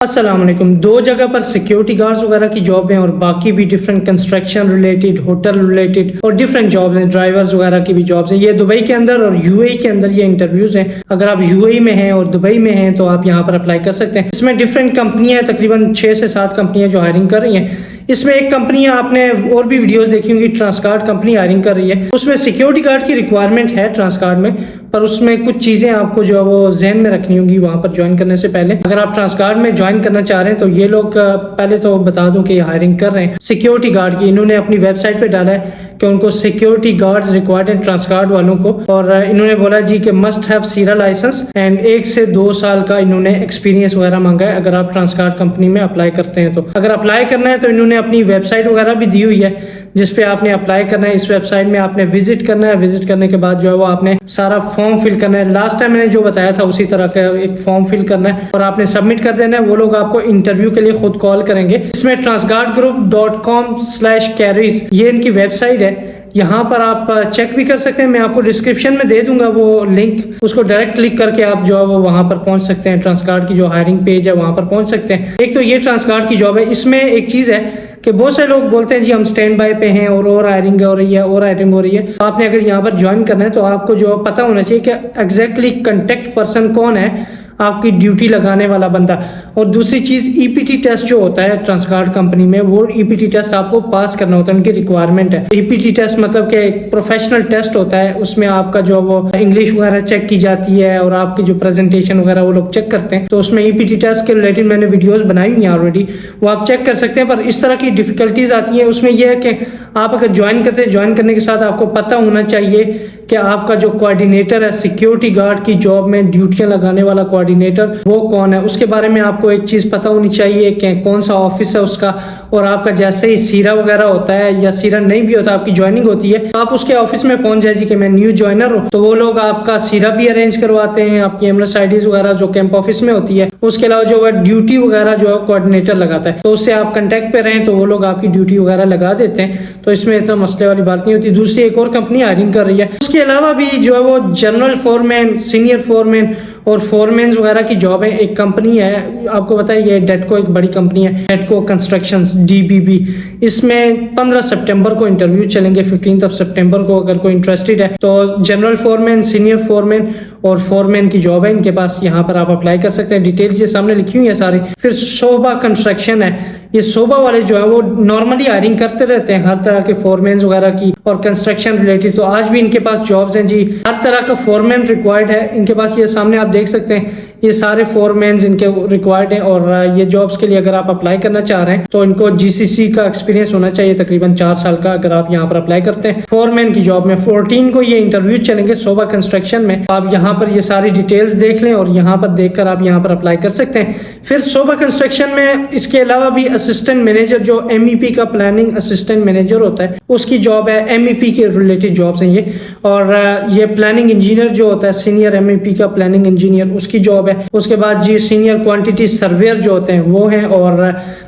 अस्सलाम वालेकुम। दो जगह पर सिक्योरिटी गार्ड्स वगैरह की जॉब हैं और बाकी भी different construction related, hotel related और डिफरेंट जॉब्स हैं। ड्राइवर्स वगैरह की भी जॉब्स हैं। ये दुबई के अंदर और यूएई के अंदर ये इंटरव्यूज हैं। अगर आप यूएई में हैं और दुबई में हैं तो आप यहाँ पर अप्लाई कर सकते हैं। इसमें डिफरेंट कंपनियां, तकरीबन 6 से 7 कंपनियां जो हायरिंग कर रही हैं। इसमें एक कंपनी आपने और भी वीडियोस देखी होंगी, ट्रांसगार्ड कंपनी हायरिंग कर रही है। उसमें सिक्योरिटी गार्ड की रिक्वायरमेंट है ट्रांसगार्ड में, पर उसमें कुछ चीज़ें आपको जो है वो जहन में रखनी होंगी वहाँ पर ज्वाइन करने से पहले। अगर आप ट्रांसगार्ड में ज्वाइन करना चाह रहे हैं तो ये लोग, पहले तो बता दूं कि हायरिंग कर रहे हैं सिक्योरिटी गार्ड की। इन्होंने अपनी वेबसाइट पे डाला है कि उनको सिक्योरिटी गार्ड्स रिक्वायर्ड है ट्रांसगार्ड वालों को, और इन्होंने बोला जी कि must have Sira licence and 1 से 2 साल का इन्होंने एक्सपीरियंस वगैरह मांगा है अगर आप ट्रांसगार्ड कंपनी में अप्लाई करते हैं तो। अगर अप्लाई करना है तो इन्होंने अपनी वेबसाइट वगैरह भी दी हुई है जिसपे आपने अप्लाई करना है। इस वेबसाइट में आपने विजिट करना है। विजिट करने के बाद जो है वो आपने सारा फॉर्म फिल करना है। लास्ट टाइम मैंने जो बताया था उसी तरह का एक फॉर्म फिल करना है और आपने सबमिट कर देना है। वो लोग आपको इंटरव्यू के लिए खुद कॉल करेंगे। इसमें transguardgroup.com/careers ये इनकी वेबसाइट है। यहाँ पर आप चेक भी कर सकते हैं। मैं आपको डिस्क्रिप्शन में दे दूंगा वो लिंक, उसको डायरेक्ट क्लिक करके आप जो है वो वहाँ पर पहुँच सकते हैं। ट्रांसगार्ड की जो हायरिंग पेज है वहाँ पर पहुँच सकते हैं। एक तो ये ट्रांसगार्ड की जॉब है। इसमें एक चीज़ है कि बहुत से लोग बोलते हैं जी हम स्टैंड बाय पे हैं और हायरिंग हो रही है और हायरिंग हो रही है। आपने अगर यहाँ पर ज्वाइन करना है तो आपको जो पता होना चाहिए कि एग्जैक्टली कॉन्टेक्ट पर्सन कौन है, आपकी ड्यूटी लगाने वाला बंदा। और दूसरी चीज़ ईपीटी टेस्ट जो होता है ट्रांसगार्ड कंपनी में, वो ईपीटी टेस्ट आपको पास करना होता है, उनकी रिक्वायरमेंट है। ईपीटी टेस्ट मतलब कि एक प्रोफेशनल टेस्ट होता है। उसमें आपका जो वो इंग्लिश वगैरह चेक की जाती है और आपकी जो प्रेजेंटेशन वगैरह वो लोग चेक करते हैं। तो उसमें ईपीटी टेस्ट के रिलेटेड मैंने वीडियोस बनाई हुई हैं ऑलरेडी, वो आप चेक कर सकते हैं। पर इस तरह की डिफिकल्टीज आती हैं उसमें। यह है कि आप अगर ज्वाइन करते हैं, ज्वाइन करने के साथ आपको पता होना चाहिए कि आपका जो कोऑर्डिनेटर है सिक्योरिटी गार्ड की जॉब में ड्यूटियां लगाने वाला कोऑर्डिनेटर वो कौन है, उसके बारे में आपको एक चीज़ पता होनी चाहिए कि कौन सा ऑफिस है उसका। और आपका जैसे ही सीरा वगैरह होता है या सीरा नहीं भी होता, आपकी ज्वाइनिंग होती है, आप उसके ऑफिस में पहुंच जाए जी कि मैं न्यू ज्वाइनर हूँ, तो वो लोग आपका सीरा भी अरेंज करवाते हैं, आपकी एमएस आईडीज वगैरह जो कैंप ऑफिस में होती है। उसके अलावा जो है ड्यूटी वगैरह जो है कोऑर्डिनेटर लगाता है, तो उससे आप कंटेक्ट पे रहें तो वो लोग आपकी ड्यूटी वगैरह लगा देते हैं। तो इसमें इतना मसले वाली बात नहीं होती। दूसरी एक और कंपनी हायरिंग कर रही है। उसके अलावा भी जो है वो जनरल फोरमैन, सीनियर फोरमैन और फोरमैन वगैरह की जॉब है। एक कंपनी है, आपको बताइए, ये डेटको एक बड़ी कंपनी है, डेटको कंस्ट्रक्शंस DBB। इसमें 15 सितंबर को इंटरव्यू चलेंगे, 15 सितंबर को। अगर कोई इंटरेस्टेड है तो जनरल फोरमैन, सीनियर फोरमैन और फोरमैन की जॉब है इनके पास। यहाँ पर आप अप्लाई कर सकते हैं। डिटेल्स ये सामने लिखी हुई है सारी। फिर शोभा कंस्ट्रक्शन है। ये शोभा वाले जो है वो नॉर्मली हायरिंग करते रहते हैं हर तरह के फोरमैन वगैरह की और कंस्ट्रक्शन रिलेटेड। तो आज भी इनके पास जॉब्स हैं जी। हर तरह का फोरमैन रिक्वायर्ड है इनके पास। ये सामने आप देख सकते हैं, ये सारे फोरमैन इनके रिक्वायर्ड हैं। और ये जॉब्स के लिए अगर आप अप्लाई करना चाह रहे हैं तो इनको GCC का एक्सपीरियंस होना चाहिए, तकरीबन 4 साल का, अगर आप यहाँ पर अप्लाई करते हैं। फोरमैन की जॉब में 14 को ये इंटरव्यू चलेंगे शोभा कंस्ट्रक्शन में। आप यहाँ पर ये सारी डिटेल्स देख लें और यहाँ पर देखकर आप यहाँ पर अप्लाई कर सकते हैं। फिर शोभा कंस्ट्रक्शन में इसके अलावा भी असिस्टेंट मैनेजर, जो MEP का प्लानिंग असिस्टेंट मैनेजर होता है, उसकी जॉब है। MEP के रिलेटेड जॉब्स हैं ये। और ये प्लानिंग इंजीनियर जो होता है, सीनियर MEP का प्लानिंग इंजीनियर, उसकी जॉब है। उसके बाद जी सीनियर क्वांटिटी सर्वेयर जो होते हैं वो हैं, और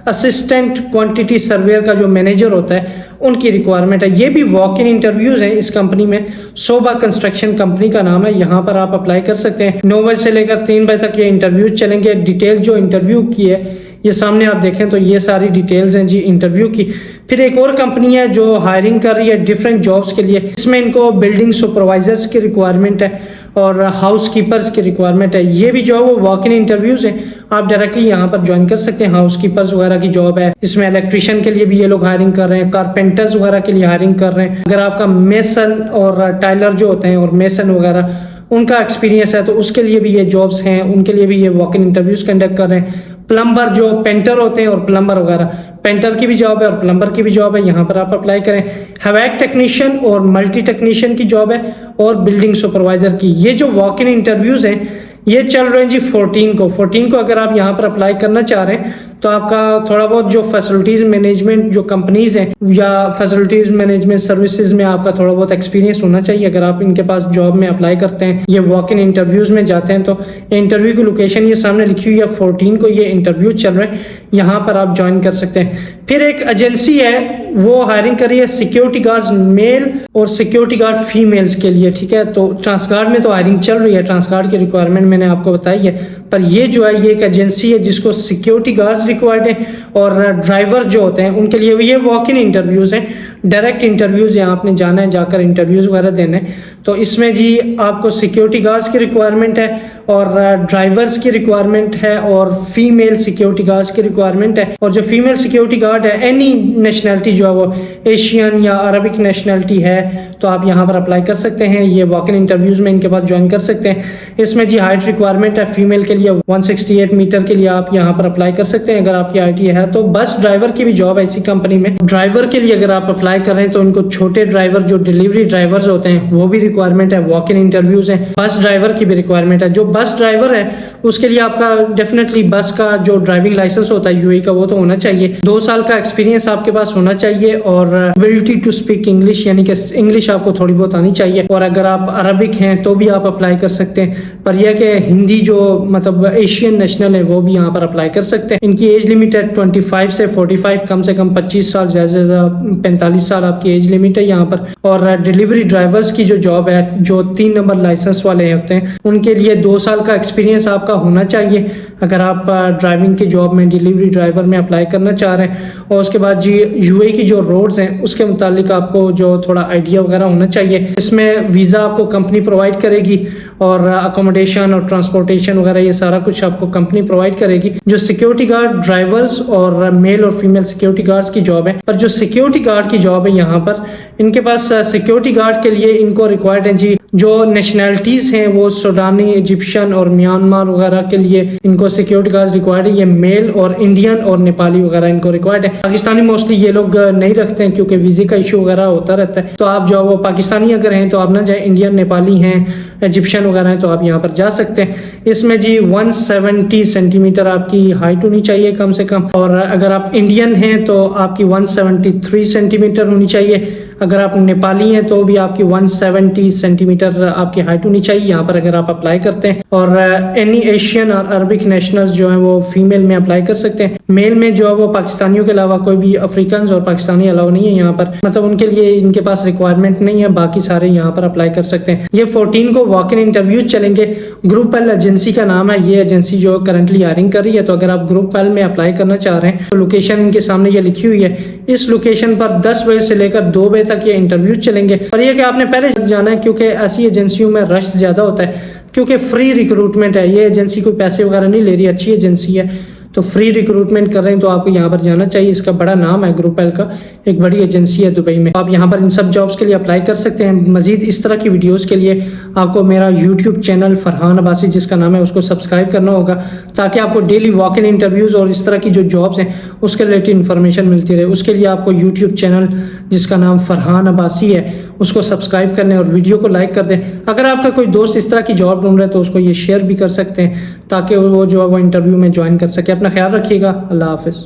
असिस्टेंट क्वांटिटी सर्वेयर का जो मैनेजर होता है उनकी रिक्वायरमेंट है। ये भी वॉक इन इंटरव्यूज हैं इस कंपनी में। शोभा कंस्ट्रक्शन कंपनी का नाम है। यहाँ पर आप अप्लाई कर सकते हैं। 9 बजे से लेकर 3 बजे तक ये इंटरव्यू चलेंगे। डिटेल जो इंटरव्यू की है ये सामने आप देखें तो ये सारी डिटेल्स हैं जी इंटरव्यू की। फिर एक और कंपनी है जो हायरिंग कर रही है डिफरेंट जॉब्स के लिए। इसमें इनको बिल्डिंग सुपरवाइजर्स की रिक्वायरमेंट है और हाउस कीपर्स की रिक्वायरमेंट है। ये भी जो है वो वॉक इन इंटरव्यूज हैं। आप डायरेक्टली यहाँ पर ज्वाइन कर सकते हैं। हाउस कीपर्स वगैरह की जॉब है। इसमें इलेक्ट्रिशियन के लिए भी ये लोग हायरिंग कर रहे हैं, कारपेंटर्स वगैरह के लिए हायरिंग कर रहे हैं। अगर आपका मेसन और टाइलर जो होते हैं और मेसन वगैरह उनका एक्सपीरियंस है तो उसके लिए भी ये जॉब्स हैं, उनके लिए भी ये वॉक इन इंटरव्यूज कंडक्ट कर रहे हैं। प्लम्बर जो पेंटर होते हैं और प्लम्बर वगैरह, पेंटर की भी जॉब है और प्लम्बर की भी जॉब है। यहाँ पर आप अप्लाई करें। हवैक टेक्नीशियन और मल्टी टेक्नीशियन की जॉब है और बिल्डिंग सुपरवाइजर की। ये जो वॉक इन इंटरव्यूज हैं ये चल रहे हैं जी 14 को। 14 को अगर आप यहाँ पर अप्लाई करना चाह रहे हैं तो आपका थोड़ा बहुत जो फैसिलिटीज़ मैनेजमेंट जो कंपनीज़ हैं या फैसिलिटीज़ मैनेजमेंट सर्विसेज में आपका थोड़ा बहुत एक्सपीरियंस होना चाहिए। अगर आप इनके पास जॉब में अप्लाई करते हैं, ये वॉक इन इंटरव्यूज़ में जाते हैं, तो इंटरव्यू की लोकेशन ये सामने लिखी हुई है, 14 को ये इंटरव्यू चल रहे हैं, यहाँ पर आप ज्वाइन कर सकते हैं। फिर एक एजेंसी है वो हायरिंग कर रही है सिक्योरिटी गार्ड्स मेल और सिक्योरिटी गार्ड फीमेल्स के लिए, ठीक है। तो ट्रांसगार्ड में तो हायरिंग चल रही है, ट्रांसगार्ड की रिक्वायरमेंट मैंने आपको बताई है, पर ये जो है ये एक एजेंसी है जिसको सिक्योरिटी गार्ड्स रिक्वायर्ड है और ड्राइवर जो होते हैं उनके लिए ये वॉक इन इंटरव्यूज़ हैं, डायरेक्ट इंटरव्यूज़ हैं, आपने जाना है जाकर इंटरव्यूज़ वगैरह देने। तो इसमें जी आपको सिक्योरिटी गार्ड्स की रिक्वायरमेंट है और ड्राइवर्स की रिक्वायरमेंट है और फीमेल सिक्योरिटी गार्ड्स की रिक्वायरमेंट है। और जो फीमेल सिक्योरिटी गार्ड है, एनी नेशनैलिटी जो है वो एशियन या अरबिक नेशनैलिटी है, तो आप यहाँ पर अप्लाई कर सकते हैं। ये वॉक इन इंटरव्यूज़ में इनके पास ज्वाइन कर सकते हैं। इसमें जी हाइट रिक्वायरमेंट है फीमेल के लिए 168 मीटर के लिए आप यहाँ पर अप्लाई कर सकते हैं अगर आपकी IT है तो। बस ड्राइवर की भी जॉब है इसी कंपनी में। ड्राइवर के लिए अगर आप अप्लाई कर रहे हैं तो इनको छोटे ड्राइवर जो डिलीवरी ड्राइवर्स होते हैं वो भी रिक्वायरमेंट है, वॉक इन इंटरव्यूज़ हैं। बस ड्राइवर की भी रिक्वायरमेंट है। जो बस ड्राइवर है उसके लिए आपका डेफिनेटली बस का जो ड्राइविंग लाइसेंस होता है UAE का वो तो होना चाहिए, 2 साल का एक्सपीरियंस आपके पास होना चाहिए और एबिलिटी टू स्पीक इंग्लिश, यानी कि इंग्लिश आपको थोड़ी बहुत आनी चाहिए। और अगर आप अरबिक हैं तो भी आप अप्लाई कर सकते हैं, पर यह कि हिंदी जो मतलब एशियन नेशनल है वो भी यहाँ पर अप्लाई कर सकते हैं। इनकी एज लिमिट है 25 से 45, कम से कम 25 साल, ज़्यादा से ज़्यादा 45 साल आपकी एज लिमिट है यहाँ पर। और डिलीवरी ड्राइवर्स की जो जॉब है, जो 3 नंबर लाइसेंस वाले होते हैं, उनके लिए 2 साल का एक्सपीरियंस आपका होना चाहिए अगर आप ड्राइविंग की जॉब में डिलीवरी ड्राइवर में अप्लाई करना चाह रहे हैं। और उसके बाद जी UAE की जो रोड्स हैं उसके मुतालिक आपको जो थोड़ा आइडिया वगैरह होना चाहिए। इसमें वीज़ा आपको कंपनी प्रोवाइड करेगी और अकोमोडेशन और ट्रांसपोर्टेशन वगैरह ये सारा कुछ आपको कंपनी प्रोवाइड करेगी। जो सिक्योरिटी गार्ड ड्राइवर्स और मेल और फीमेल सिक्योरिटी गार्ड्स की जॉब है, पर जो सिक्योरिटी गार्ड की जॉब है यहाँ पर इनके पास सिक्योरिटी गार्ड के लिए इनको रिक्वायर्ड है जी जो नेशनैलिटीज़ हैं वो सूडानी, इजिप्शियन और म्यांमार वगैरह के लिए इनको सिक्योरिटी गार्ड रिक्वायर्ड है। ये मेल और इंडियन और नेपाली वगैरह इनको रिक्वायर्ड है। पाकिस्तानी मोस्टली ये लोग नहीं रखते हैं क्योंकि वीज़े का इशू वगैरह होता रहता है। तो आप जो वो पाकिस्तानी अगर हैं तो आप ना जाए, इंडियन नेपाली हैं, इजिप्शियन वगैरह हैं तो आप यहाँ पर जा सकते हैं। इसमें जी 170 सेंटीमीटर आपकी हाइट होनी चाहिए कम से कम, और अगर आप इंडियन हैं तो आपकी 173 सेंटीमीटर होनी चाहिए। अगर आप नेपाली हैं तो भी आपकी 170 सेंटीमीटर आपकी हाइट होनी चाहिए यहाँ पर अगर आप अप्लाई करते हैं। और एनी एशियन और अरबिक नेशनल्स जो हैं वो फीमेल में अप्लाई कर सकते हैं। मेल में जो है वो पाकिस्तानियों के अलावा कोई भी अफ्रीकन और पाकिस्तानी अलाउ नहीं है यहाँ पर, मतलब उनके लिए इनके पास रिक्वायरमेंट नहीं है, बाकी सारे यहाँ पर अप्लाई कर सकते हैं। ये 14 को वॉक इन इंटरव्यूज चलेंगे। ग्रुप एल एजेंसी का नाम है ये एजेंसी जो करंटली हायरिंग कर रही है। तो अगर आप ग्रुप एल में अप्लाई करना चाह रहे हैं तो लोकेशन इनके सामने ये लिखी हुई है। इस लोकेशन पर 10 बजे से लेकर 2 बजे तक ये इंटरव्यू चलेंगे। और ये कि आपने पहले जाना है क्योंकि ऐसी एजेंसियों में रश ज़्यादा होता है, क्योंकि फ्री रिक्रूटमेंट है। ये एजेंसी कोई पैसे वगैरह नहीं ले रही, अच्छी एजेंसी है तो फ्री रिक्रूटमेंट कर रहे हैं, तो आपको यहाँ पर जाना चाहिए। इसका बड़ा नाम है ग्रुप एल का, एक बड़ी एजेंसी है दुबई में। आप यहाँ पर इन सब जॉब्स के लिए अप्लाई कर सकते हैं। मजीद इस तरह की वीडियोस के लिए आपको मेरा यूट्यूब चैनल फरहान अब्बासी जिसका नाम है उसको सब्सक्राइब करना होगा, ताकि आपको डेली वॉक इन इंटरव्यूज़ और इस तरह की जो जॉब्स हैं उसके रिलेटेड इन्फॉर्मेशन मिलती रहे। उसके लिए आपको यूट्यूब चैनल जिसका नाम फरहान अब्बासी है उसको सब्सक्राइब करने और वीडियो को लाइक कर दें। अगर आपका कोई दोस्त इस तरह की जॉब ढूंढ रहा है तो उसको ये शेयर भी कर सकते हैं ताकि वो जो है वो इंटरव्यू में ज्वाइन कर सके। अपना ख्याल रखिएगा। अल्लाह हाफिज़।